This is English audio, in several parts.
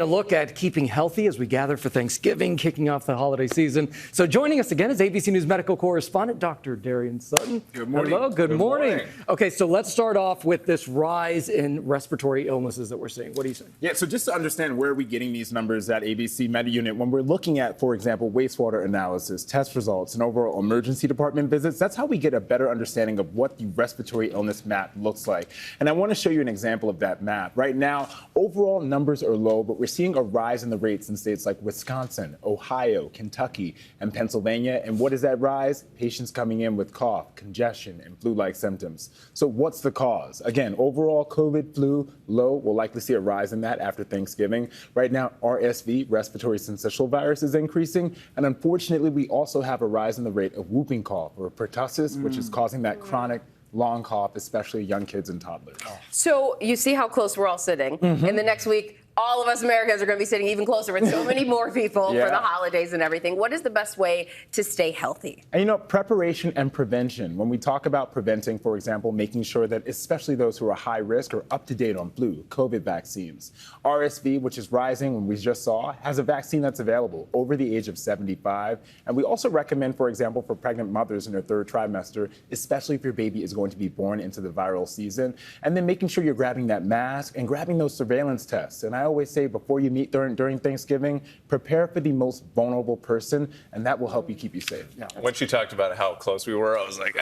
A look at keeping healthy as we gather for Thanksgiving, kicking off the holiday season. So joining us again is ABC News medical correspondent, Dr. Darien Sutton. Good morning. Hello, good morning. Okay, so let's start off with this rise in respiratory illnesses that we're seeing. What do you think? Yeah, so just to understand where are we getting these numbers at ABC Med Unit, when we're looking at, for example, wastewater analysis, test results, and overall emergency department visits, that's how we get a better understanding of what the respiratory illness map looks like. And I want to show you an example of that map. Right now, overall numbers are low, but we're seeing a rise in the rates in states like Wisconsin, Ohio, Kentucky, and Pennsylvania. And what is that rise? Patients coming in with cough, congestion, and flu-like symptoms. So what's the cause? Again, overall COVID, flu, low. We'll likely see a rise in that after Thanksgiving. Right now, RSV, respiratory syncytial virus, is increasing. And unfortunately, we also have a rise in the rate of whooping cough or pertussis, which is causing that chronic long cough, especially young kids and toddlers. So you see how close we're all sitting. In the next week, all of us Americans are going to be sitting even closer with so many more people for the holidays and everything. What is the best way to stay healthy? And preparation and prevention. When we talk about preventing, for example, making sure that especially those who are high risk are up to date on flu, COVID vaccines. RSV, which is rising, when we just saw, has a vaccine that's available over the age of 75. And we also recommend, for example, for pregnant mothers in their third trimester, especially if your baby is going to be born into the viral season. And then making sure you're grabbing that mask and grabbing those surveillance tests. And I always say before you meet during Thanksgiving, prepare for the most vulnerable person, and that will help you keep you safe. Yeah. When she talked about how close we were, I was like,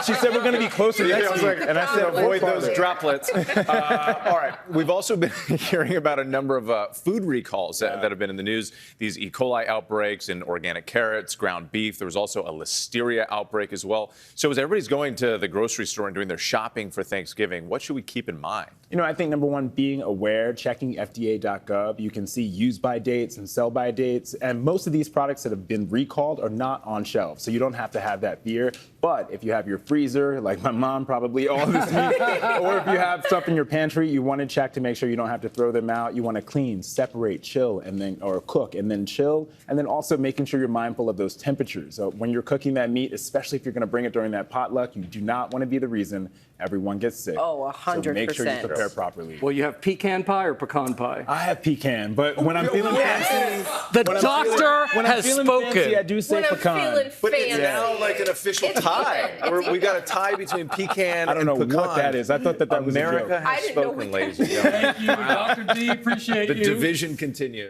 She said we're going to be closer next week. And I said, avoid those droplets. All right. We've also been hearing about a number of food recalls that have been in the news. These E. coli outbreaks in organic carrots, ground beef. There was also a listeria outbreak as well. So as everybody's going to the grocery store and doing their shopping for Thanksgiving, what should we keep in mind? I think number one, being aware, checking FDA.gov. You can see use by dates and sell by dates. And most of these products that have been recalled are not on shelves. So you don't have to have that fear. But if you have your freezer, like my mom probably, all this meat, or if you have stuff in your pantry, you want to check to make sure you don't have to throw them out. You want to clean, separate, chill, and then, or cook and then chill. And then also making sure you're mindful of those temperatures. So when you're cooking that meat, especially if you're going to bring it during that potluck, you do not want to be the reason everyone gets sick. Oh, 100%. So make sure you prepare properly. Well, you have pecan pie or pecan pie? I have pecan, but when I'm feeling fancy, The doctor has spoken. Fancy, I do say When I'm pecan. feeling But it's fancy. now like an official tie. We got a tie between pecan I don't know and pecan. what that is. I thought that was a America joke. I has didn't know spoken, what that ladies and gentlemen. Thank you, Dr. D. Appreciate The you. division continues.